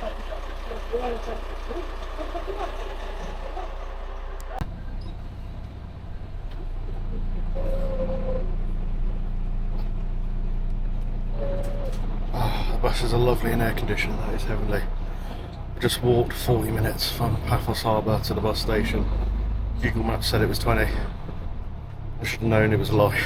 The buses are lovely and air conditioned, that is heavenly. I just walked 40 minutes from Paphos harbour to the bus station. Google Maps said it was 20. I should have known it was a lie.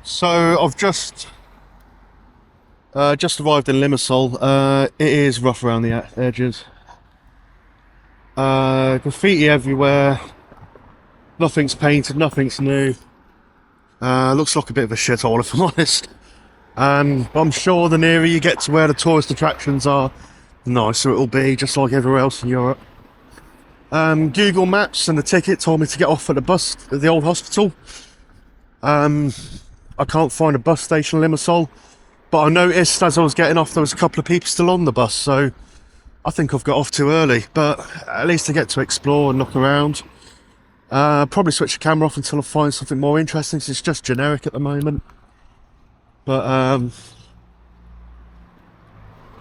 So I've just arrived in Limassol. It is rough around the edges. Graffiti everywhere. Nothing's painted, nothing's new. Looks like a bit of a shithole, if I'm honest. But I'm sure the nearer you get to where the tourist attractions are, the nicer it'll be, just like everywhere else in Europe. Google Maps and the ticket told me to get off at the bus at the old hospital. I can't find a bus station in Limassol, but I noticed as I was getting off there was a couple of people still on the bus, so I think I've got off too early, but at least I get to explore and look around. Probably switch the camera off until I find something more interesting, because it's just generic at the moment. But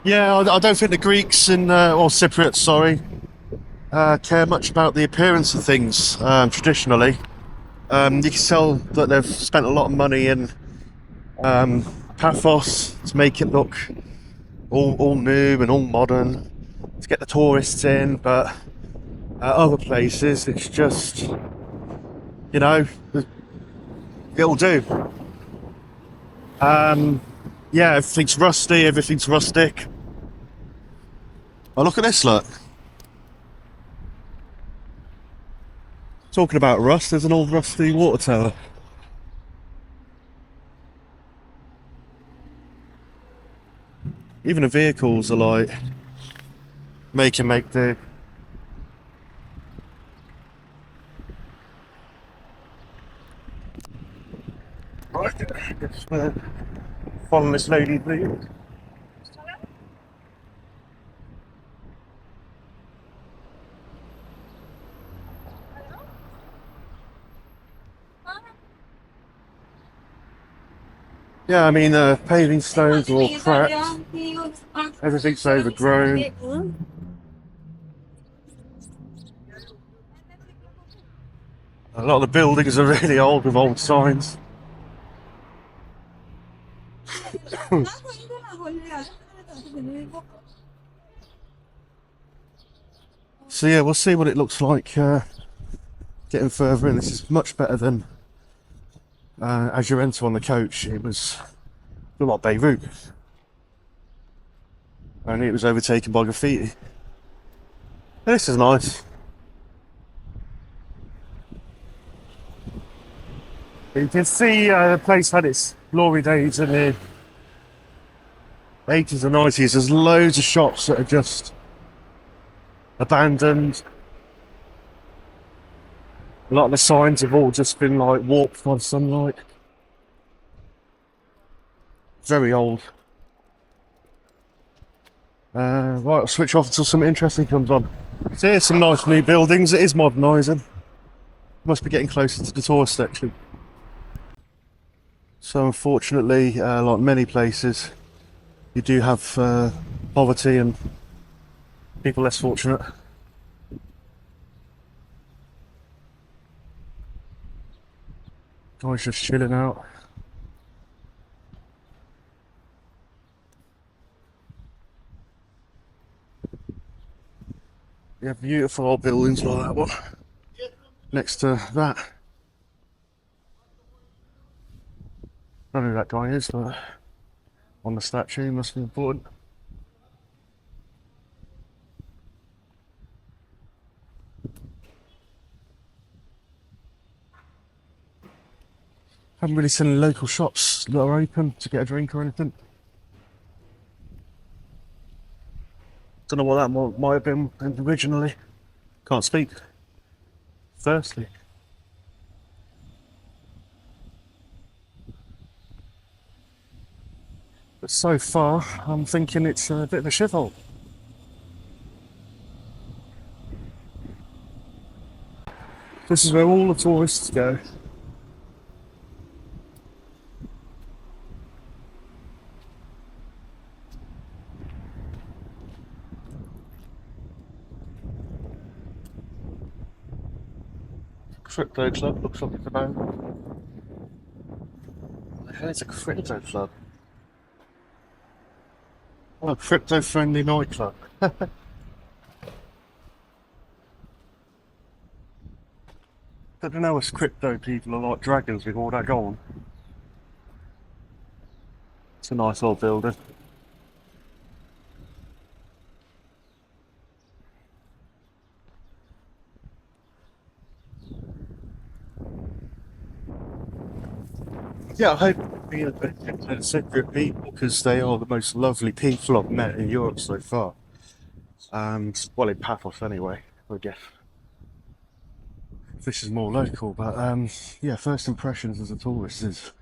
yeah, I don't think the Greeks or Cypriots, sorry, care much about the appearance of things traditionally. You can tell that they've spent a lot of money in Paphos to make it look all new and all modern, to get the tourists in, but at other places it's just, you know, it'll do. Yeah, everything's rusty, everything's rustic. Oh, look at this, look. Talking about rust, there's an old rusty water tower. Even the vehicles are like make do. Right, just following this lady, please. Yeah, I mean, paving stones are all cracked. Everything's overgrown. A lot of the buildings are really old with old signs. So yeah, we'll see what it looks like getting further in. This is much better than as you enter on the coach. It was a lot like Beirut, only it was overtaken by graffiti. This is nice. You can see the place had its glory days in the 80s and 90s. There's loads of shops that are just abandoned. A lot of the signs have all just been like warped by the sunlight. Very old. Right, I'll switch off until something interesting comes on. So here's some nice new buildings. It is modernising. Must be getting closer to the tourist section. So unfortunately, like many places, you do have poverty and people less fortunate. Guys just chilling out. Yeah, beautiful old buildings like that one. Next to that. I don't know who that guy is, but on the statue must be important. Haven't really seen any local shops that are open to get a drink or anything. Don't know what that might have been originally. Can't speak. Thirsty. But so far, I'm thinking it's a bit of a shithole. This is where all the tourists go. Crypto club looks like it's about. What the hell is a crypto club? Oh, a crypto friendly nightclub. I don't know, us crypto people are like dragons with all that gold. It's a nice old building. Yeah, I hope it'll be a bit separate people because they are the most lovely people I've met in Europe so far. Well, in Paphos anyway, I guess. This is more local, but yeah, first impressions as a tourist is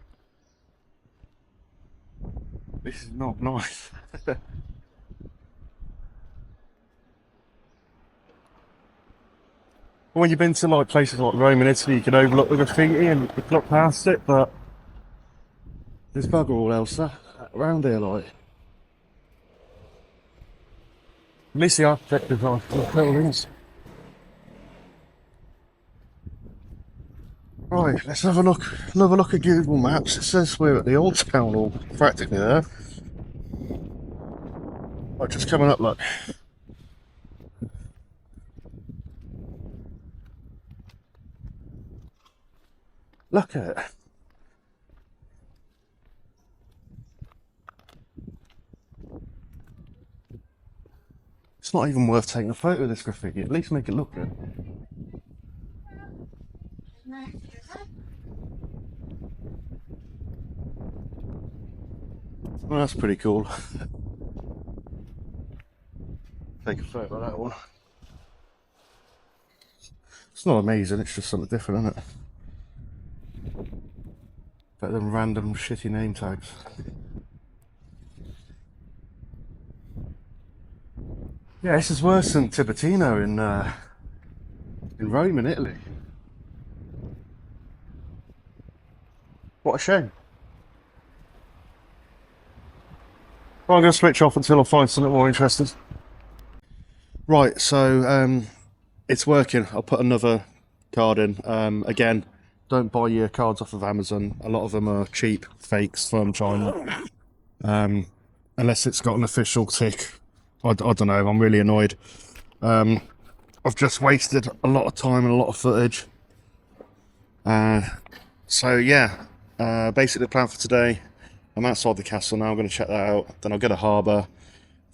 this is not nice. When you've been to like places like Rome and Italy, you can overlook the graffiti and look past it, but there's bugger all else around here, like. At least the architect is nice, the buildings. Right, let's have another look at Google Maps. It says we're at the old town hall, practically there. Right, just coming up, look. Look at it. It's not even worth taking a photo of this graffiti, at least make it look good. Well, that's pretty cool. Take a photo of that one. It's not amazing, it's just something different, isn't it? Better than random shitty name tags. Yeah, this is worse than Tiburtino in Rome in Italy. What a shame. Well, I'm going to switch off until I find something more interesting. Right, so it's working. I'll put another card in. Again, don't buy your cards off of Amazon. A lot of them are cheap fakes from China. Unless it's got an official tick. I don't know, I'm really annoyed. I've just wasted a lot of time and a lot of footage. So yeah, basically the plan for today, I'm outside the castle now, I'm going to check that out. Then I'll get a harbour.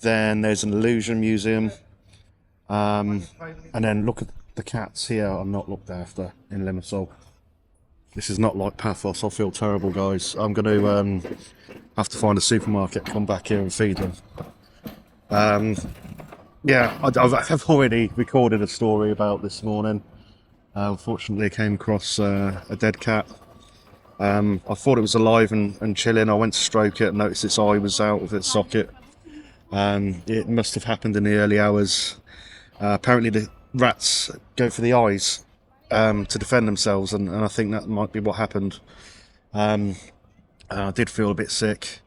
Then there's an illusion museum. And then look at the cats here are not looked after in Limassol. This is not like Paphos. I feel terrible, guys. I'm going to have to find a supermarket, come back here and feed them. Yeah, I've already recorded a story about this morning. Unfortunately, I came across a dead cat. I thought it was alive and chilling. I went to stroke it and noticed its eye was out of its socket. It must have happened in the early hours. Apparently the rats go for the eyes to defend themselves, and I think that might be what happened. I did feel a bit sick.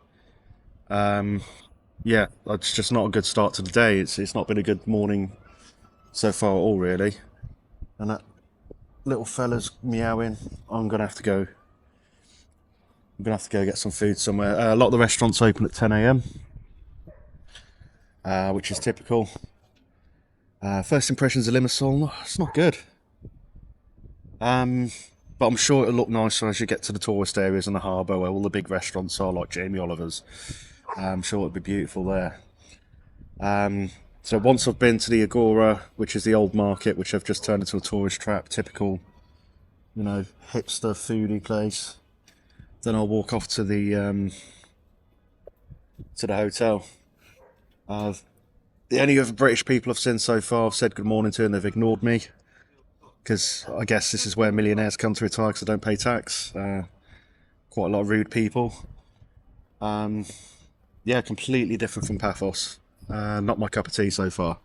Yeah, it's just not a good start to the day. It's not been a good morning so far at all, really. And that little fella's meowing. I'm gonna have to go. I'm gonna have to go get some food somewhere. A lot of the restaurants open at 10 a.m, which is typical. First impressions of Limassol, it's not good. But I'm sure it'll look nicer as you get to the tourist areas and the harbour where all the big restaurants are, like Jamie Oliver's. I'm sure it'll be beautiful there. So once I've been to the Agora, which is the old market, which I've just turned into a tourist trap, typical, you know, hipster foodie place, then I'll walk off to the hotel. The only other British people I've seen so far, I've said good morning to and they've ignored me. Because I guess this is where millionaires come to retire because they don't pay tax. Quite a lot of rude people. Yeah, completely different from Paphos. Not my cup of tea so far.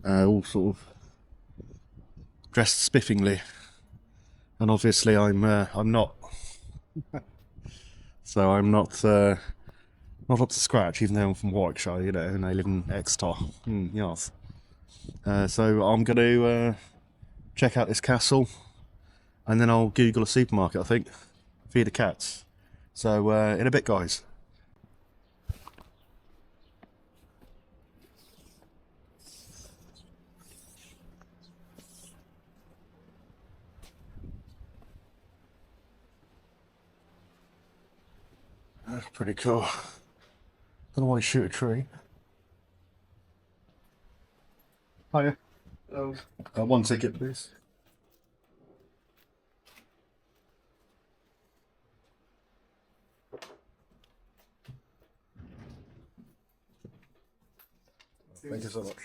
All sort of dressed spiffingly, and obviously I'm not, so I'm not up to scratch. Even though I'm from Warwickshire, you know, and I live in Exeter. Yes. So I'm going to check out this castle, and then I'll Google a supermarket. I think feed the cats. So in a bit, guys. That's pretty cool. Don't know why you shoot a tree. Hiya. Hello. One ticket, please. Thank you so much.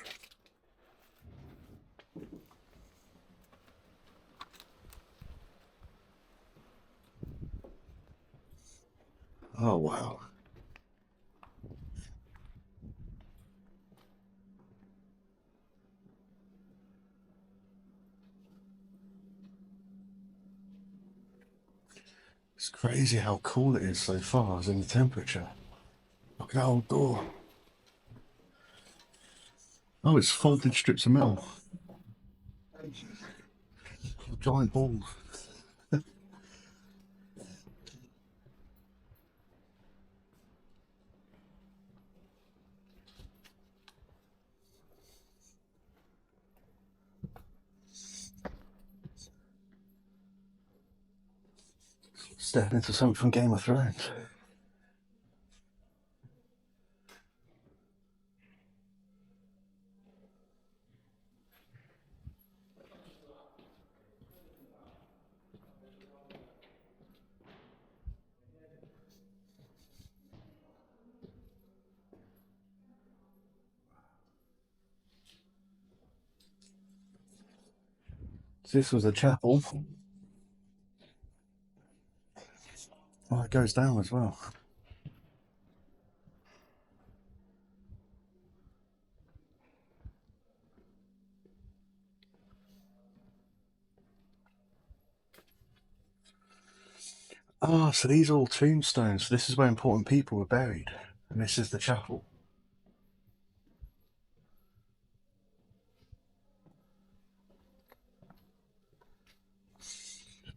Oh wow. It's crazy how cool it is so far as in the temperature. Look at that old door. Oh, it's folded strips of metal. Giant balls. Stepping into something from Game of Thrones. This was a chapel. Oh, it goes down as well. Ah, so these are all tombstones. So this is where important people were buried. And this is the chapel.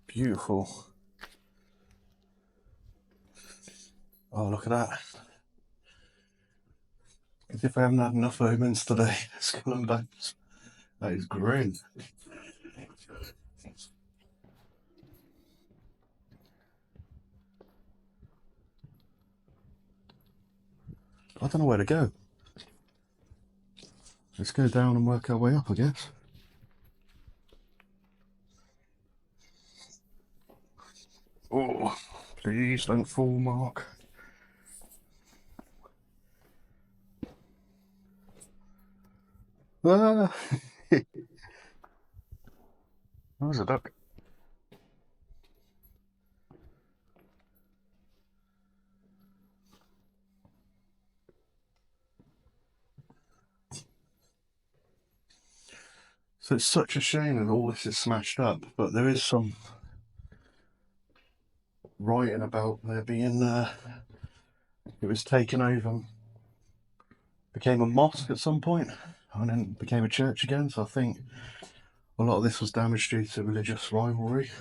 Beautiful. Oh, look at that. As if I haven't had enough omens today. Skull and bones. That is grim. I don't know where to go. Let's go down and work our way up, I guess. Oh, please don't fall, Mark. Ah, there's a duck. So it's such a shame that all this is smashed up, but there is some writing about there being, it was taken over, became a mosque at some point, and then became a church again, so I think a lot of this was damaged due to religious rivalry.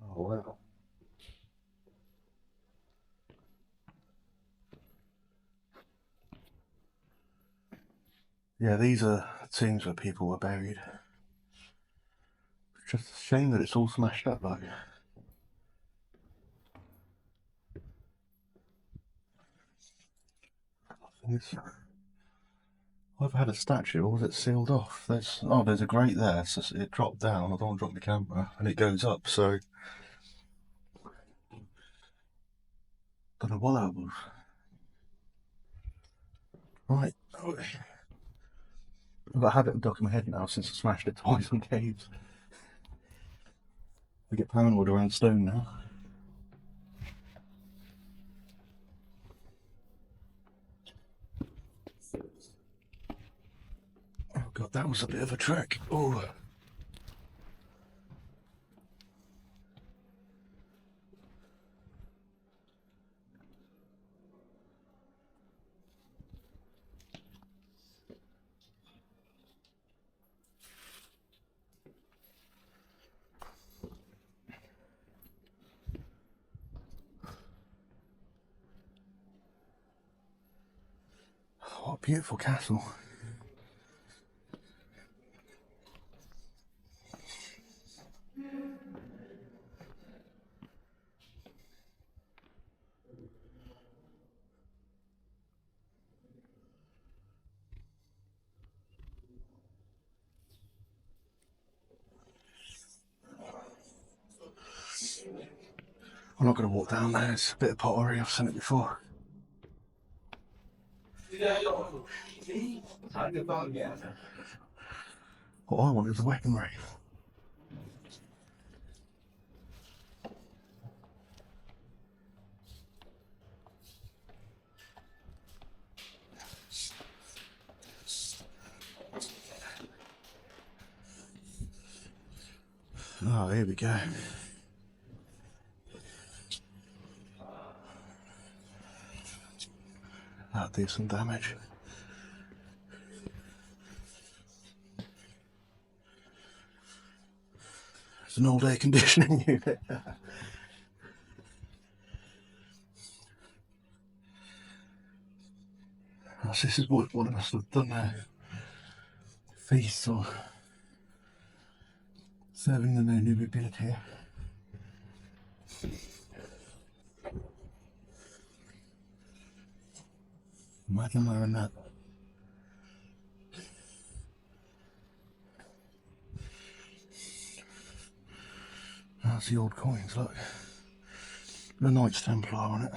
Oh wow. Yeah, these are tombs where people were buried. It's just a shame that it's all smashed up though. I've had a statue, or was it sealed off? There's a grate there, so it dropped down. I don't want to drop the camera, and it goes up. So Don't know what that was. Right. I've got a habit of ducking my head now since I smashed it twice on caves. I get paranoid around stone now. Oh god, that was a bit of a trek. Oh. What a beautiful castle. I'm not going to walk down there, it's a bit of pottery, I've seen it before. What I want is a weaponry. Oh, here we go. That'll do some damage. It's an old air conditioning unit. This is what one of us have done there. Feast or serving the new nobility here. Imagine wearing that. That's the old coins, look. The Knights Templar on it.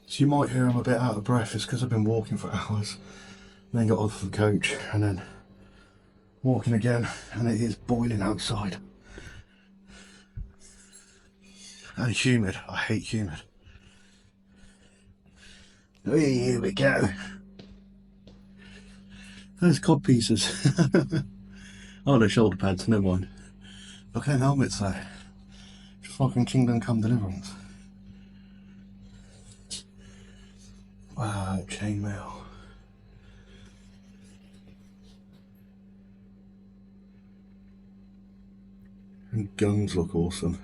So you might hear I'm a bit out of breath, it's because I've been walking for hours, then got off the coach, and then walking again, and it is boiling outside. And humid, I hate humid. Here we go. Those cod pieces. Oh, they're shoulder pads, never mind. Look at them helmets though. Just like in Kingdom Come Deliverance. Wow, chainmail. And guns look awesome.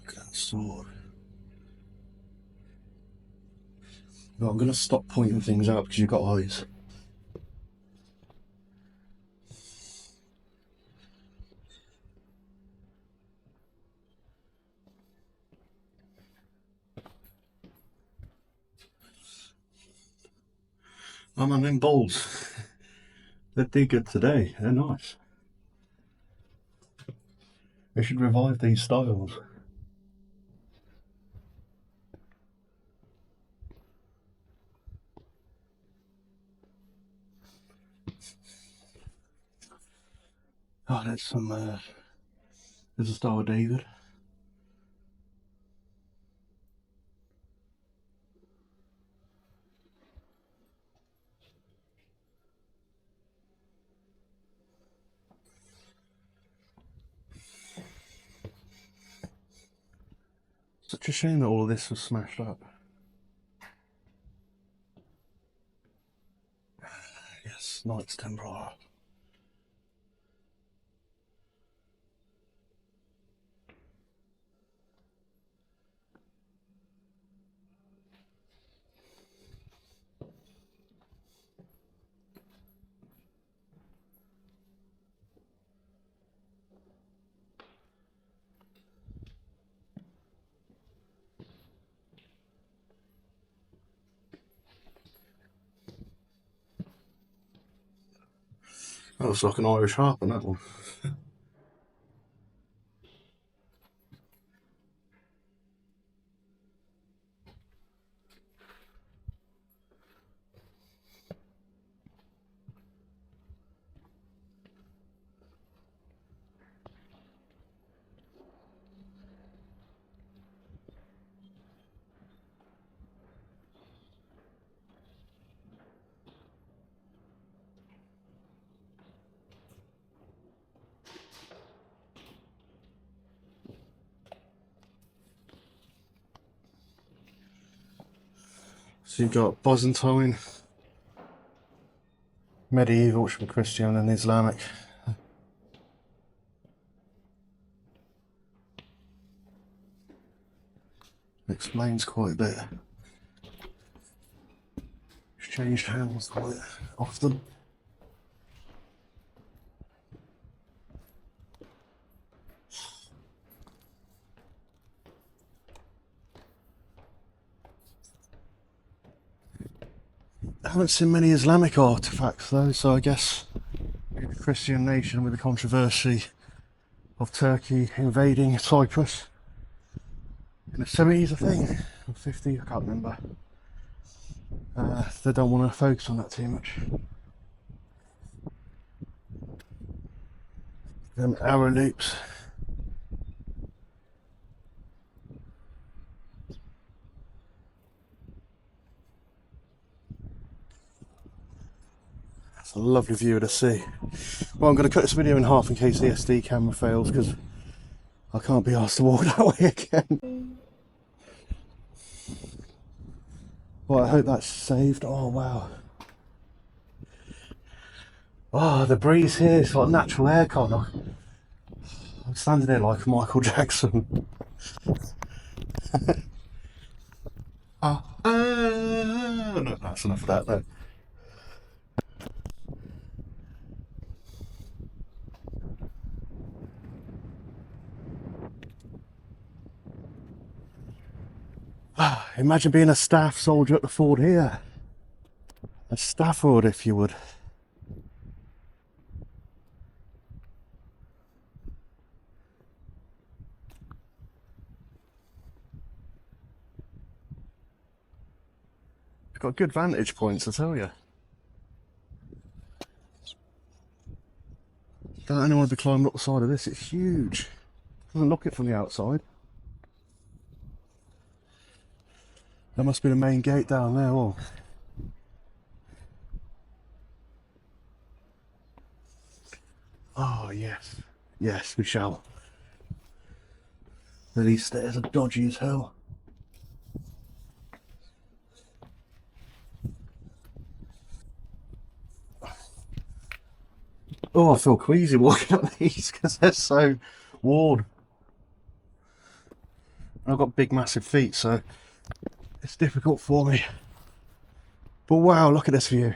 Look at that sword. No, I'm going to stop pointing things out because you've got eyes. I'm in bowls. They do good today, they're nice. They should revive these styles. Oh, there's some, there's a Star of David. Such a shame that all of this was smashed up. Yes, Knights Templar. That looks like an Irish harbour, that one. So you've got Byzantine, medieval, which would be Christian, and Islamic. Explains quite a bit. It's changed hands quite often. I haven't seen many Islamic artifacts though, so I guess maybe the Christian nation with the controversy of Turkey invading Cyprus in the 70s, I think, or 50, I can't remember. They don't want to focus on that too much. Them arrow loops. It's a lovely view of the sea. Well, I'm going to cut this video in half in case the SD camera fails, because I can't be asked to walk that way again. Well, I hope that's saved. Oh, wow. Oh, the breeze here is like natural aircon. I'm standing there like Michael Jackson. No, that's enough of that, though. Imagine being a staff soldier at the fort here. A Stafford, if you would. It's got good vantage points, I tell you. Don't anyone want to be climbing up the side of this, it's huge. Doesn't look it from the outside. That must be the main gate down there. Oh. Oh yes, yes we shall. These stairs are dodgy as hell. Oh, I feel queasy walking up these because they're so worn. And I've got big massive feet, so it's difficult for me. But wow, look at this view.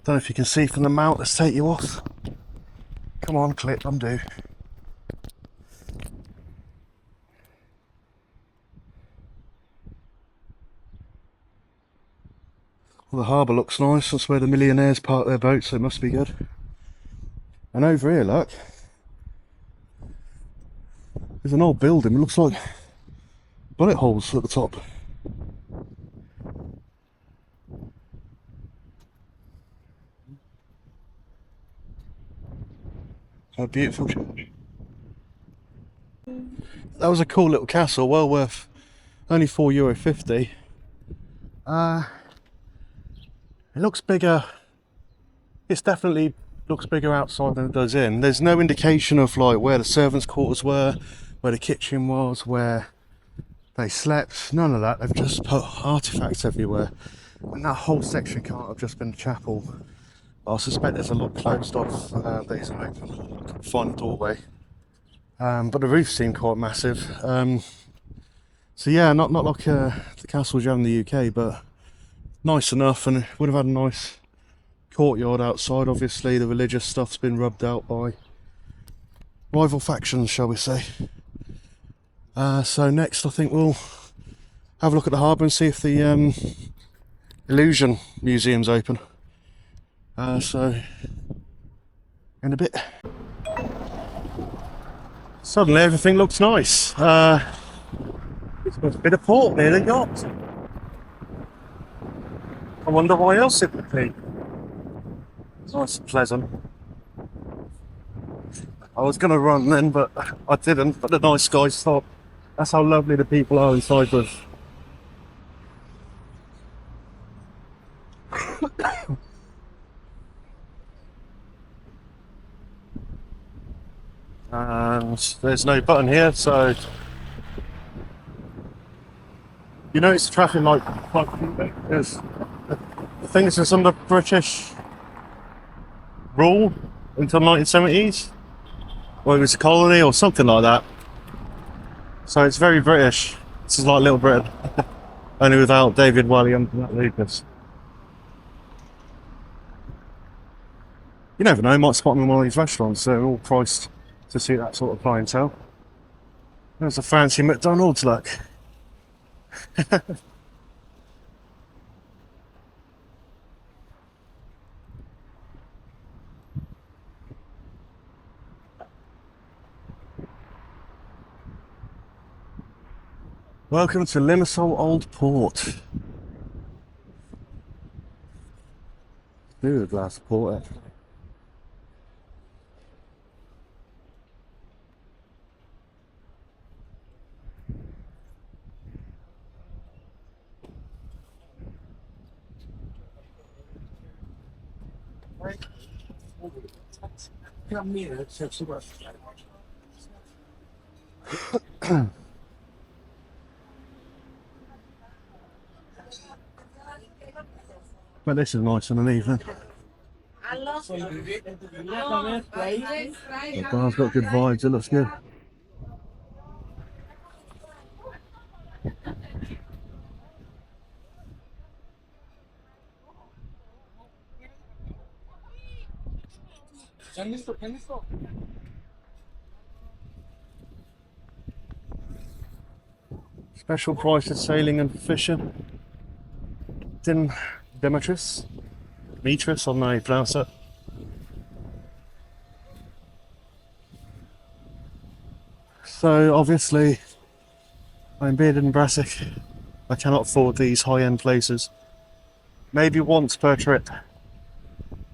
Don't know if you can see from the mount. Let's take you off. Come on, clip, undo. Well, the harbour looks nice. That's where the millionaires park their boats, so it must be good. And over here, look, there's an old building. It looks like bullet holes at the top. A beautiful church. That was a cool little castle, well worth only €4.50. It looks bigger. It's definitely looks bigger outside than it does in. There's no indication of like where the servants' quarters were, where the kitchen was, where they slept. None of that. They've just put artifacts everywhere, and that whole section can't have just been a chapel. I suspect there's a lot closed off that isn't open. I can find the doorway, but the roof seemed quite massive. So yeah, not like the castles you have in the UK, but nice enough, and it would have had a nice courtyard outside. Obviously the religious stuff's been rubbed out by rival factions, shall we say. So next I think we'll have a look at the harbour and see if the illusion museum's open. So in a bit. Suddenly everything looks nice. It's got a bit of port near the yacht. I wonder why else it would be. It's nice and pleasant. I was going to run then, but I didn't. But the nice guys thought, that's how lovely the people are inside us. And there's no button here, so you notice the traffic light because the thing is it's under British rule until 1970s, or it was a colony or something like that. So it's very British. This is like Little Britain, only without David Walliam and that Lucas. You never know, you might spot them in one of these restaurants. They're all priced to suit that sort of clientele. There's a fancy McDonald's, look. Welcome to Limassol Old Port. Do a glass of port, actually. But this is nice in an evening. The bar's got good vibes, it looks good. Special prices sailing and fishing. Demetris, I don't know how you pronounce it. So obviously, I'm bearded and brassic. I cannot afford these high-end places. Maybe once per trip.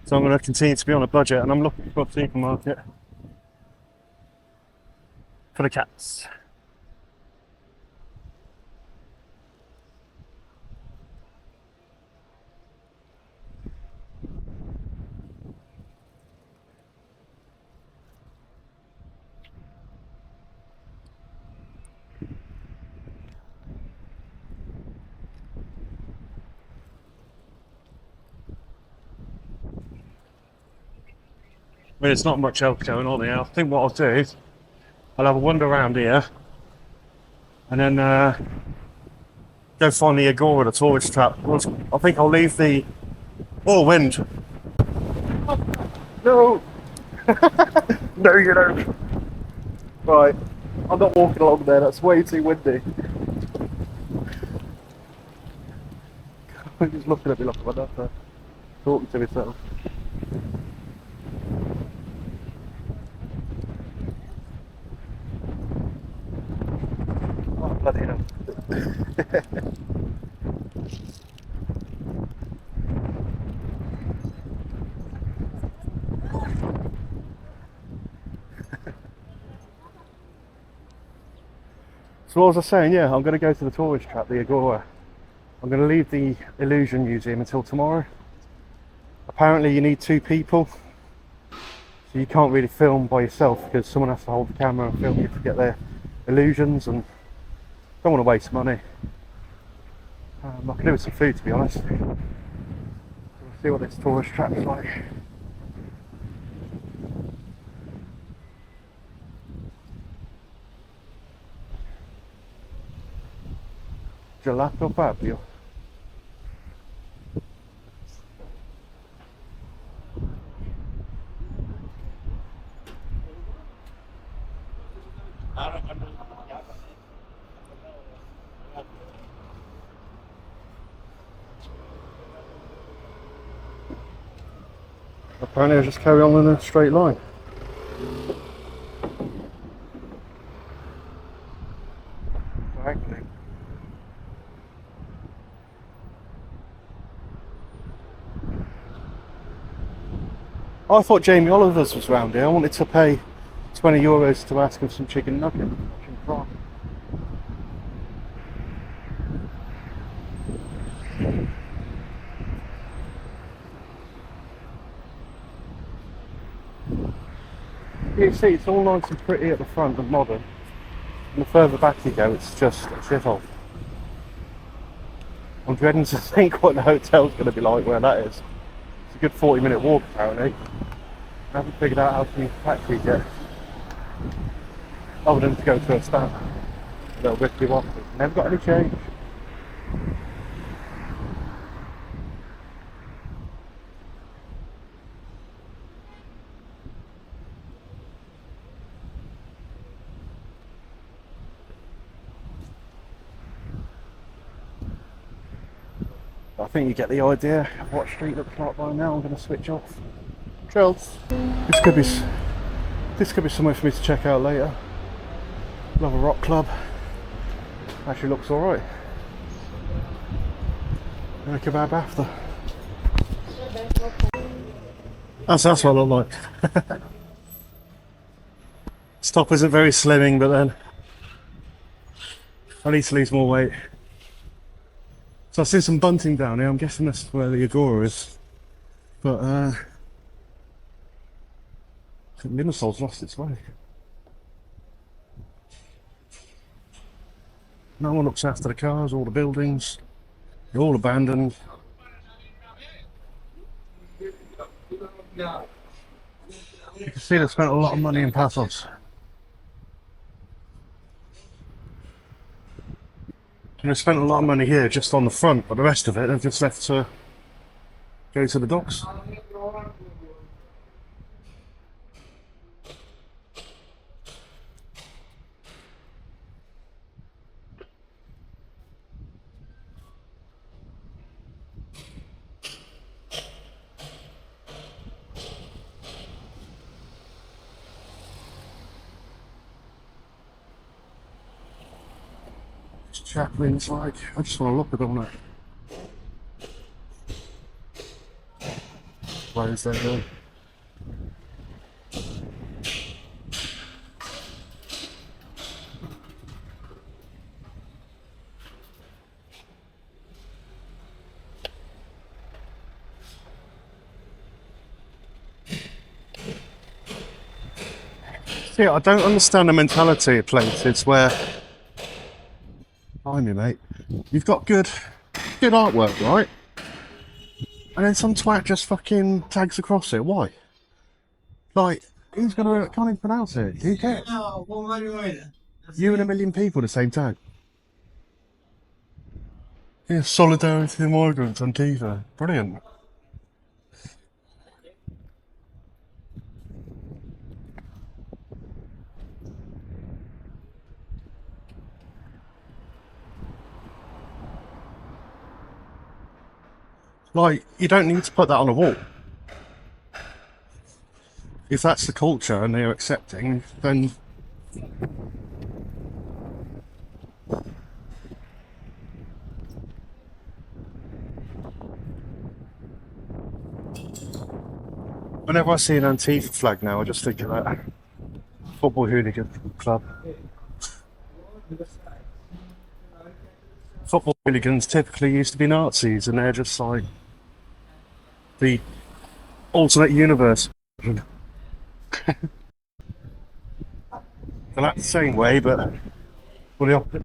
So I'm going to continue to be on a budget, and I'm looking for a supermarket for the cats. I mean, it's not much else going on here. I think what I'll do is I'll have a wander around here and then go find the Agora, the tourist trap. I think I'll leave the... Oh, wind! No! No, you don't! Right, I'm not walking along there, that's way too windy. I'm just looking at me like I'm not talking to myself. Oh, bloody hell. So what was I saying? Yeah, I'm going to go to the tourist trap, the Agora. I'm going to leave the Illusion Museum until tomorrow. Apparently you need 2 people. So you can't really film by yourself because someone has to hold the camera and film you to get their illusions, and don't want to waste money. I can do with some food, to be honest. We'll see what this tourist trap is like. Gelato Fabio. Apparently I just carry on in a straight line. Diagonally. I thought Jamie Oliver's was round here. I wanted to pay 20 euros to ask him some chicken nugget. You see, it's all nice and pretty at the front and modern. And the further back you go, it's just a shithole. I'm dreading to think what the hotel's going to be like where that is. It's a good 40-minute walk apparently. I haven't figured out how to use taxis yet. Other than to go to a stand. A little risky one. Never got any change. I think you get the idea of what street looks like by now. I'm going to switch off. Trails. This could be somewhere for me to check out later. Love a rock club. Actually looks alright. And a kebab after. That's what I look like. This top isn't very slimming, but then I need to lose more weight. So I see some bunting down here. I'm guessing that's where the Agora is. But I think Limassol's lost its way. No one looks after the cars, all the buildings. They're all abandoned. You can see they spent a lot of money in Paphos. And they spent a lot of money here just on the front, but the rest of it they've just left to go to the docks. Chaplin's like, I just want to look at all that. Where is that going? See, I don't understand the mentality of places where, behind me mate, you've got good artwork, right? And then some twat just fucking tags across it. Why? Like, who's gonna, can't even pronounce it. Who cares? You and a million people the same tag. Yeah, solidarity with migrants on TV. Brilliant. Like, you don't need to put that on a wall. If that's the culture and they're accepting, then whenever I see an Antifa flag now, I just think of that football hooligan club. Football hooligans typically used to be Nazis, and they're just like the alternate universe. They're not the same way, but for the opposite.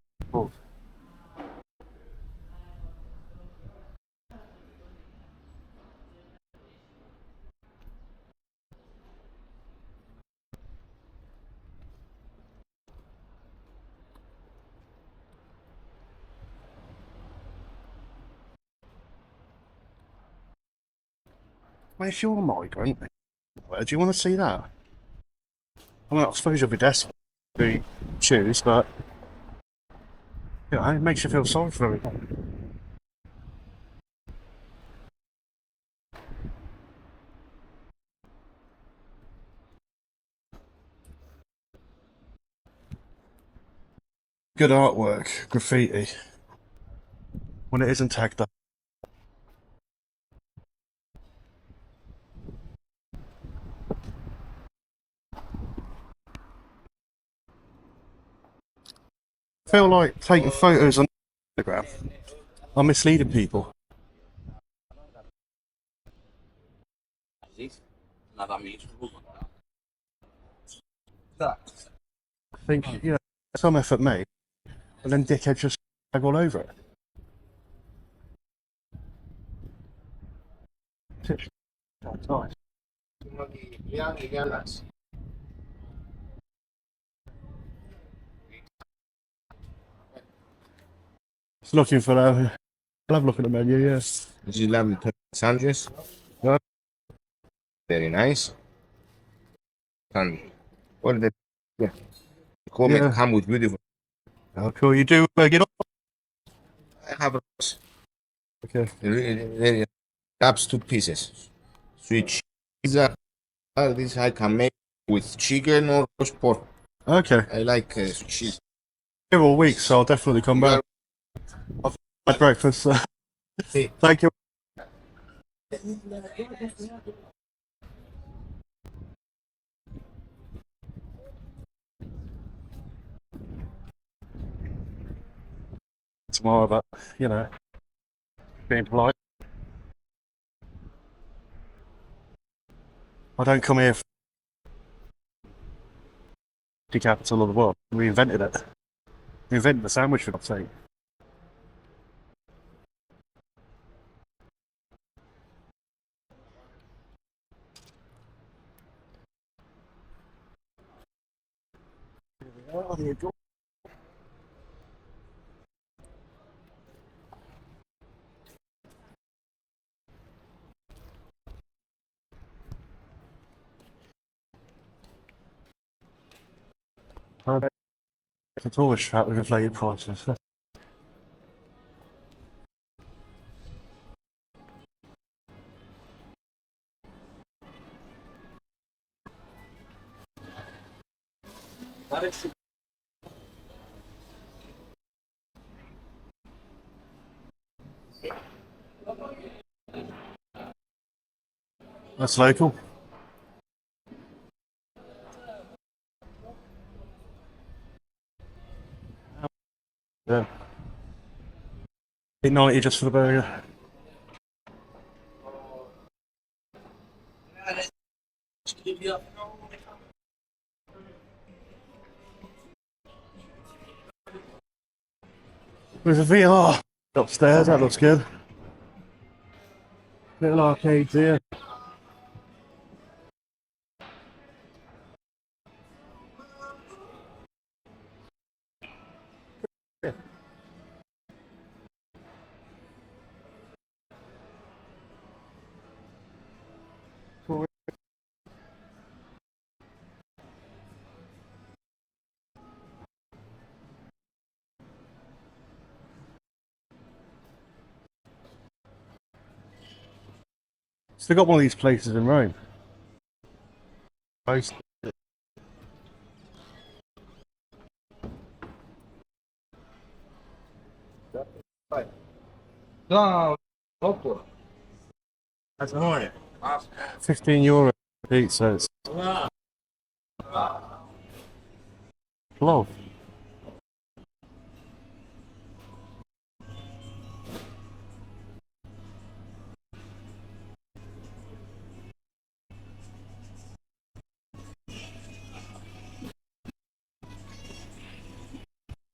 Where's your migrant? Where do you want to see that? I mean, I suppose you'll be desperate to choose, but you know, it makes you feel sorry for everyone. good artwork, graffiti, when it isn't tagged up. I feel like taking photos on Instagram are misleading people. I think, you know, some effort made, and then dickheads just tag all over it. It's nice. Just looking for that. I love looking at the menu, yes. This is lamb sandwiches. Yeah. Very nice. And all the yeah, Yeah. come with beautiful. How cool. You do get off? I have roast. Okay. Very cups 2 pieces. Sweet cheese. This I can make with chicken or roast pork. Okay. I like cheese. Here all week, so I'll definitely come back. I've had breakfast. So. Thank you. Tomorrow, but you know, being polite. I don't come here for the capital of the world. We invented it. We invented the sandwich, for God's sake. Oh, the Agora. It's always trap with inflated prices. That's local. Yeah. $8.90 just for the burger. There's a VR upstairs, that looks good. Little arcades here. Still got one of these places in Rome. Most. No, no. That's annoying. €15 pizzas. Love.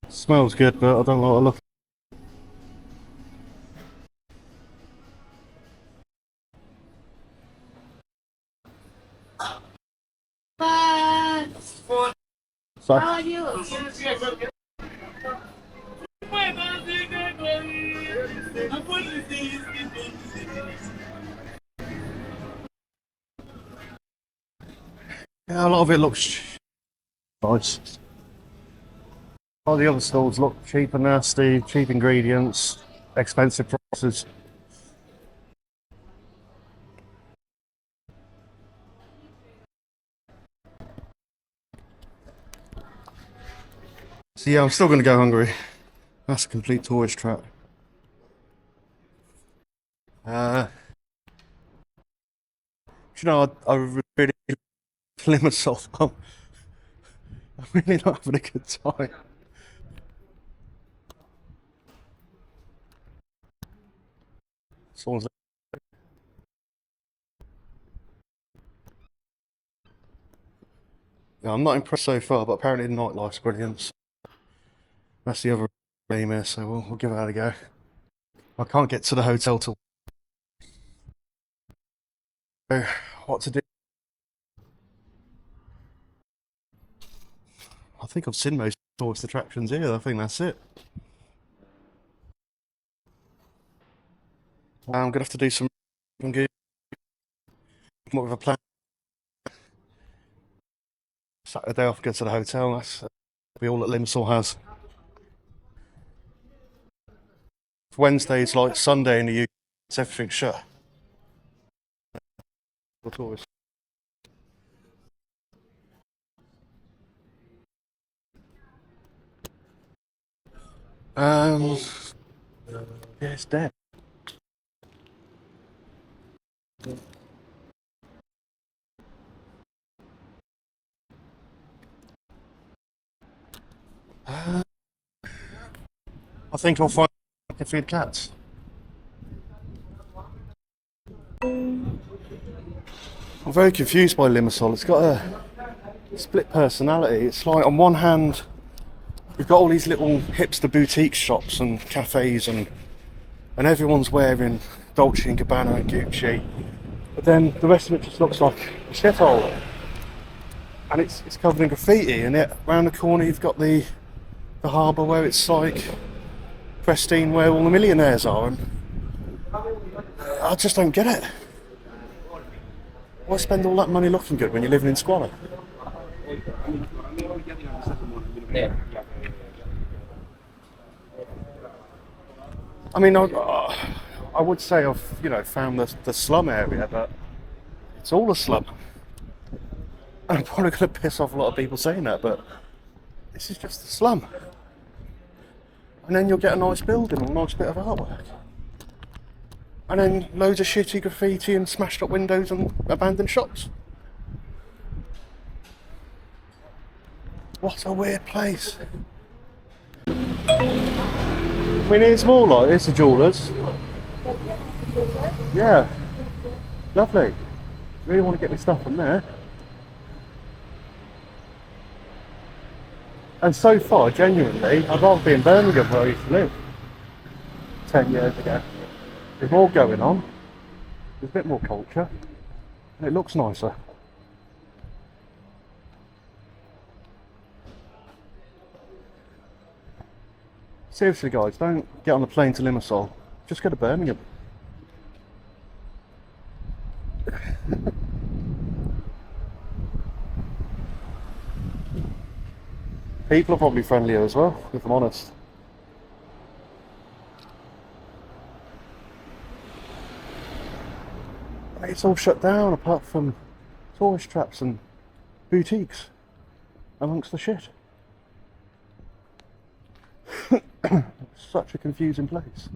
Smells good, but I don't like the look. So, yeah, a lot of it looks nice. All the other stalls look cheap and nasty, cheap ingredients, expensive prices. So yeah, I'm still going to go Hungary. That's a complete tourist trap. Do you know, I really Limassol. I'm really not having a good time. Someone's Yeah, I'm not impressed so far, but apparently the nightlife's brilliant. That's the other game here, so we'll give that a go. I can't get to the hotel till. So, what to do? I think I've seen most tourist attractions here. I think that's it. I'm gonna have to do some good, come up with a plan. Saturday off, go to the hotel. That's be all that Limassol has. Wednesday's like Sunday in the UK. It's everything shut. For tourists. Yeah, it's dead. I think I'll find I can feed cats. I'm very confused by Limassol. It's got a split personality. It's like on one hand, you've got all these little hipster boutique shops and cafes, and everyone's wearing Dolce and Gabbana and Gucci. But then the rest of it just looks like a shithole. And it's covered in graffiti, and yet round the corner you've got the harbour where it's like pristine, where all the millionaires are, and I just don't get it. Why spend all that money looking good when you're living in squalor? I mean, I would say I've found the slum area, but it's all a slum. I'm probably going to piss off a lot of people saying that, but this is just a slum. And then you'll get a nice building or a nice bit of artwork. And then loads of shitty graffiti and smashed up windows and abandoned shops. What a weird place. I mean, it's more like it's a jeweller's. Yeah. Lovely. Really want to get my stuff from there. And so far, genuinely, I'd rather be in Birmingham where I used to live 10 years ago. There's more going on, there's a bit more culture, and it looks nicer. Seriously guys, don't get on the plane to Limassol, just go to Birmingham. People are probably friendlier as well, if I'm honest. It's all shut down apart from tourist traps and boutiques amongst the shit. Such a confusing place.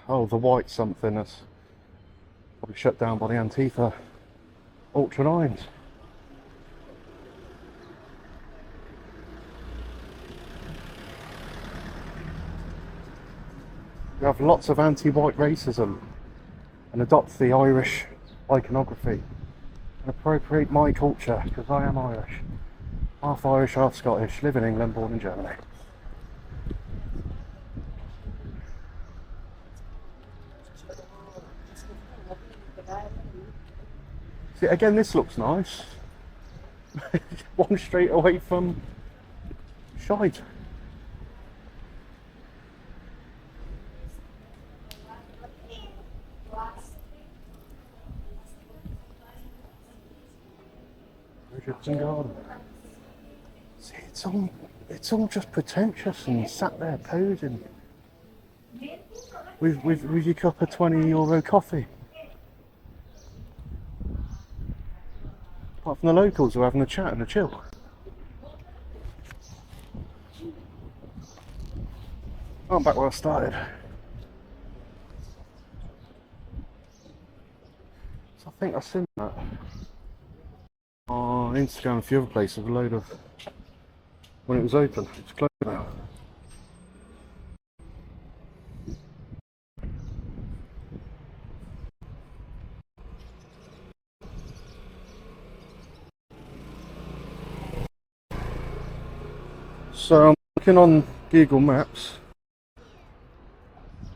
Oh, the white something that's probably shut down by the Antifa Ultra 9s. We have lots of anti-white racism and adopt the Irish iconography and appropriate my culture because I am Irish. Half Irish, half Scottish, live in England, born in Germany. See, again, this looks nice. One street away from shite. Garden. See, it's all just pretentious and sat there posing with your cup of €20 coffee. Apart from the locals who are having a chat and a chill. I'm back where I started. So I think I've seen that on Instagram and a few other places, a load of when it was open. It's closed now. So I'm looking on Google Maps.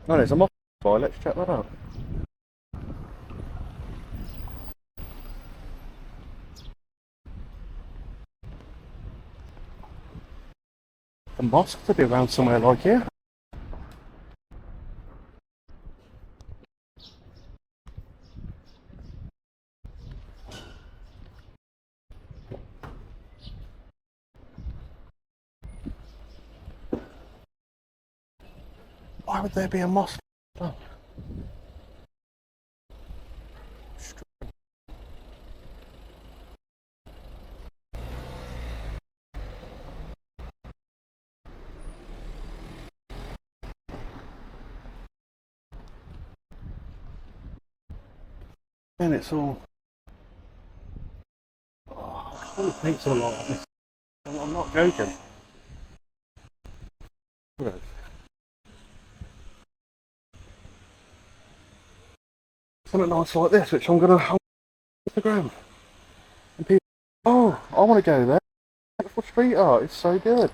Oh, there's a mosque by. Let's check that out. A mosque to be around somewhere like here. Why would there be a mosque? Oh. And it's all. Oh, I can't think so long. I'm not joking. Something nice like this, which I'm gonna on Instagram. And people, oh, I want to go there. Beautiful street art, it's so good.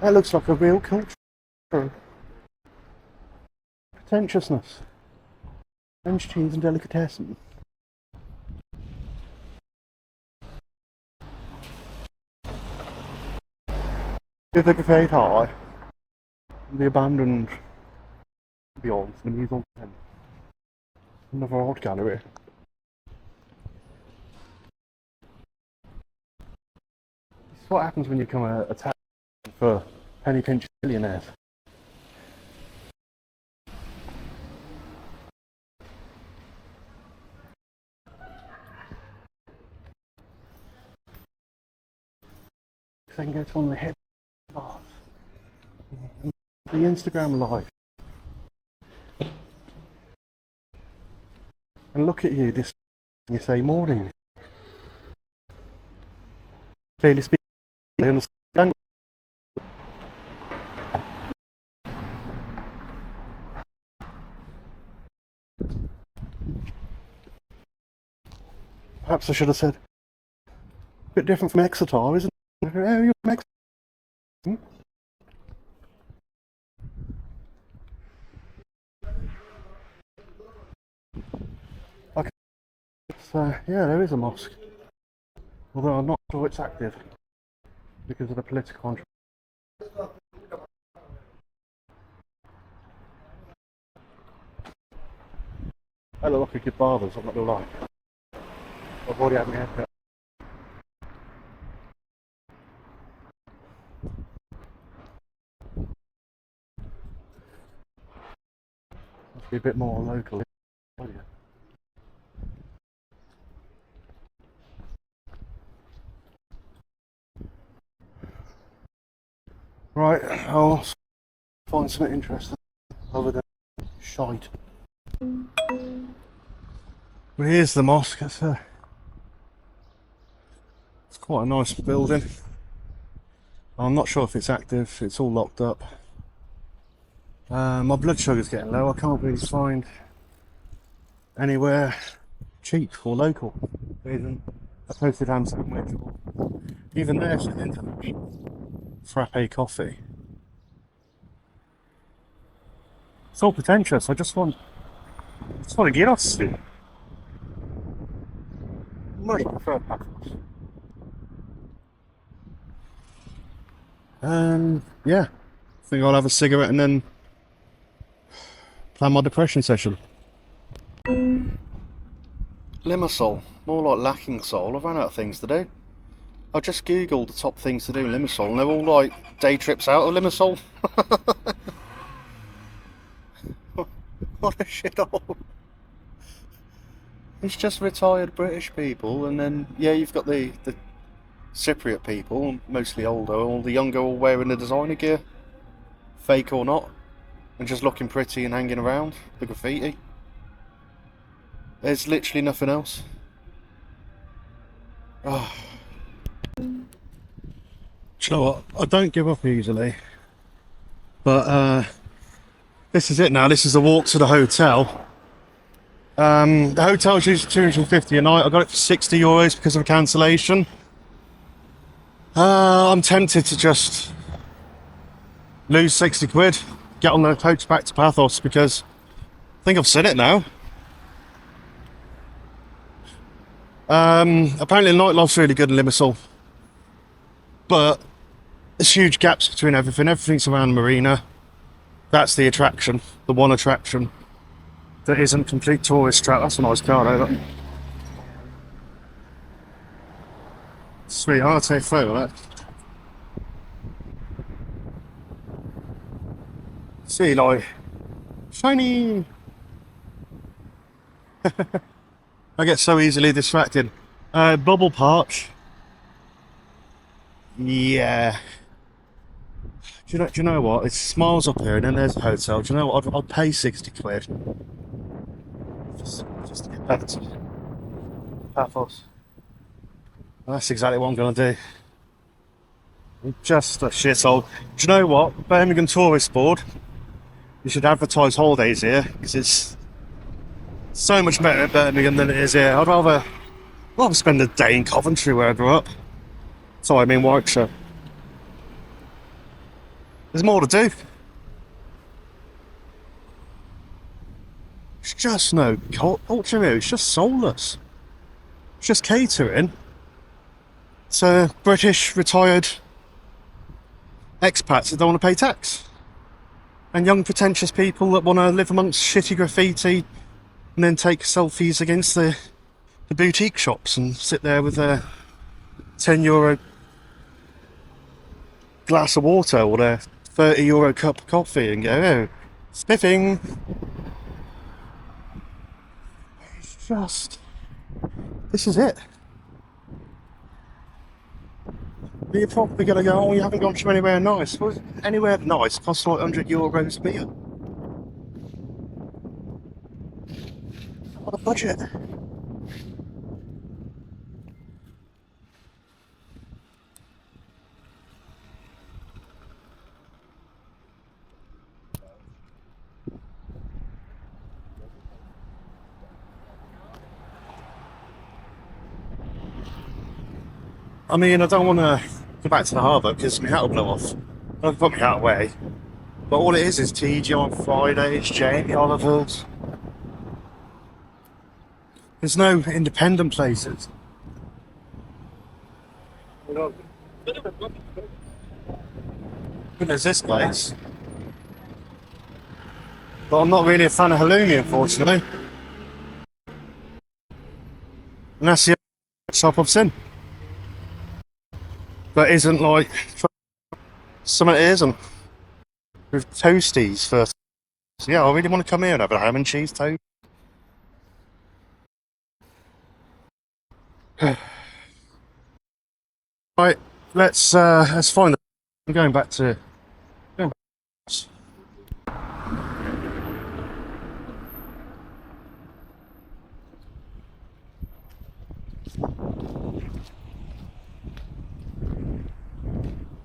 That looks like a real culture. Pretentiousness. French cheese and delicatessen. With the cafe high, the abandoned beyond the Museum. Another art gallery. This is what happens when you become a tap for penny pinch billionaires. They can go to one of the head bars. The Instagram live. And look at you, this you say morning. Clearly speaking, I understand. Perhaps I should have said a bit different from Exeter, isn't it? Oh, you're from Exeter. Okay. So, yeah, there is a mosque. Although I'm not sure it's active because of the political controversy. I look like a good barbers, I'm not gonna lie. I've already had my haircut. Must be a bit more local. Oh, yeah. Right, I'll find something interesting other than shite. Well, here's the mosque. It's quite a nice building. I'm not sure if it's active. It's all locked up. My blood sugar's getting low. I can't really find anywhere cheap or local. There isn't a toasted ham sandwich or even there's an international frappe coffee. It's all pretentious. I just want to get us. Much prefer Paphos. Yeah, I think I'll have a cigarette and then plan my depression session. Limassol, more like lacking soul. I've run out of things to do. I just googled the top things to do in Limassol and they're all like day trips out of Limassol. What a shithole. It's just retired British people, and then, yeah, you've got the Cypriot people, mostly older, all the younger, all wearing the designer gear, fake or not, and just looking pretty and hanging around the graffiti. There's literally nothing else. Oh. Do you know what? I don't give up easily, but this is it now. This is the walk to the hotel. The hotel's usually 250 a night. I got it for €60 because of a cancellation. I'm tempted to just lose 60 quid, get on the coach back to Paphos, because I think I've seen it now. Apparently nightlife's really good in Limassol, but there's huge gaps between everything. Everything's around the marina. That's the attraction, the one attraction that isn't complete tourist trap. That's a nice car though. That. Sweet, I'll take a photo of that. See, like, shiny. I get so easily distracted. Bubble Park. Yeah. Do you know what? It's Smiles up here, and then there's a hotel. Do you know what? I'd pay 60 quid just to get back to Paphos. And that's exactly what I'm going to do. Just a shithole. Do you know what? Birmingham Tourist Board. You should advertise holidays here, because it's so much better in Birmingham than it is here. I'd rather spend a day in Coventry where I grew up. Sorry, I mean Warwickshire. There's more to do. It's just no culture here. It's just soulless. It's just catering to British retired expats that don't want to pay tax, and young pretentious people that want to live amongst shitty graffiti and then take selfies against the boutique shops and sit there with their €10 glass of water or their €30 cup of coffee and go, oh, spiffing. It's just, this is it. You're probably going to go, oh, you haven't gone to anywhere nice. Well, anywhere nice costs like €100 a meal. What a budget. I mean, I don't want to go back to the harbour because my hat will blow off. I'll put my hat away. But all it is TG on Fridays, Jamie Oliver's. There's no independent places. But there's this place. But I'm not really a fan of halloumi, unfortunately. And that's the shop I've seen. But isn't like something it isn't. With toasties first. So yeah, I really want to come here and have a ham and cheese toast. Right, let's find the. I'm going back to.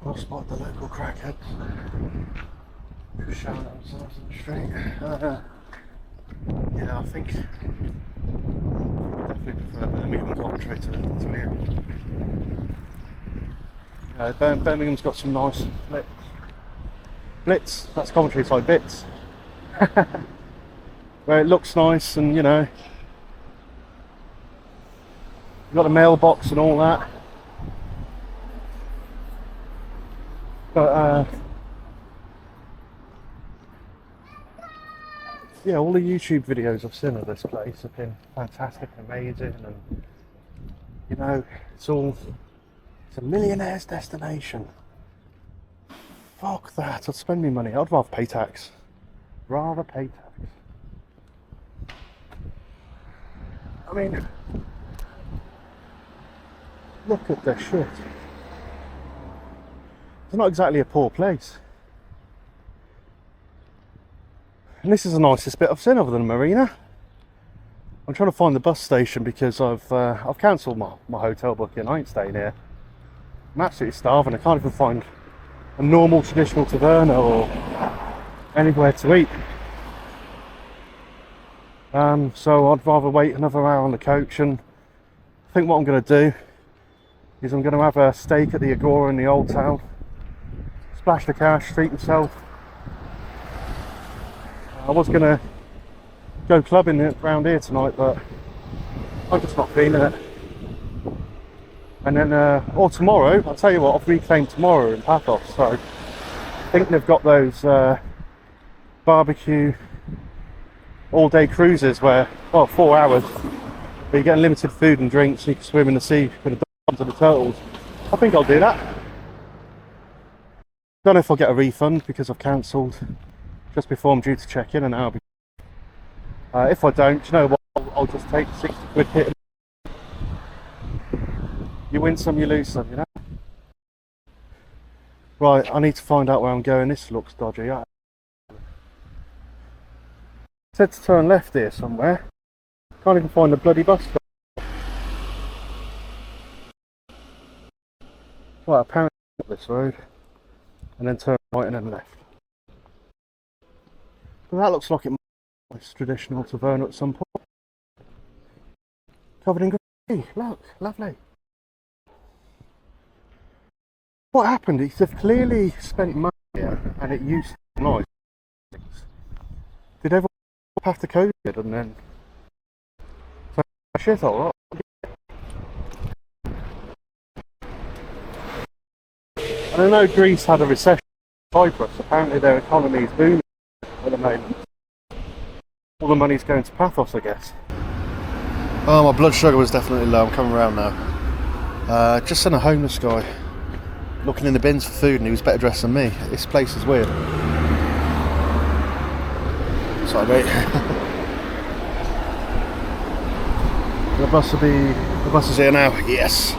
I'll spot the local crackheads. Who's shouting at themselves in the street. Yeah, I think definitely prefer Birmingham and Coventry to here. Birmingham's got some nice blitz. That's Coventry, it's like bits. Where it looks nice and, you know, you've got a mailbox and all that. But yeah, all the YouTube videos I've seen of this place have been fantastic and amazing, and you know, it's a millionaire's destination. Fuck that, I'd spend me money. I'd rather pay tax. Rather pay tax. mean, look at the shit. It's not exactly a poor place. And this is the nicest bit I've seen other than the marina. I'm trying to find the bus station because I've cancelled my hotel booking. I ain't staying here. I'm absolutely starving. I can't even find a normal traditional taverna or anywhere to eat. So I'd rather wait another hour on the coach, and I think what I'm going to do is I'm going to have a steak at the Agora in the Old Town, splash the cash, treat myself. I was going to go clubbing around here tonight, but I'm just not feeling it. And then, or tomorrow, I'll tell you what, I've reclaimed tomorrow in Paphos, so I think they've got those barbecue all-day cruises where, well, 4 hours, where you get unlimited food and drinks, and you can swim in the sea with the dolphins and the turtles. I think I'll do that. Don't know if I'll get a refund because I've cancelled just before I'm due to check in, and I'll be. If I don't, you know what? I'll just take the 60 quid hit. You win some, you lose some, you know. Right, I need to find out where I'm going. This looks dodgy. I said to turn left here somewhere. Can't even find the bloody bus stop. Right, apparently up this road, and then turn right and then left. But that looks like it might be a traditional taverna at some point. Covered in graffiti. Look, lovely. What happened is they've clearly spent money here, and it used to be nice. Did everyone have to COVID and then shit all right? And I know Greece had a recession in Cyprus. Apparently their economy is booming at the moment. All the money's going to Paphos, I guess. Oh, my blood sugar was definitely low. I'm coming around now. Just seen a homeless guy looking in the bins for food, and he was better dressed than me. This place is weird. Sorry, mate. The bus is here now. Yes.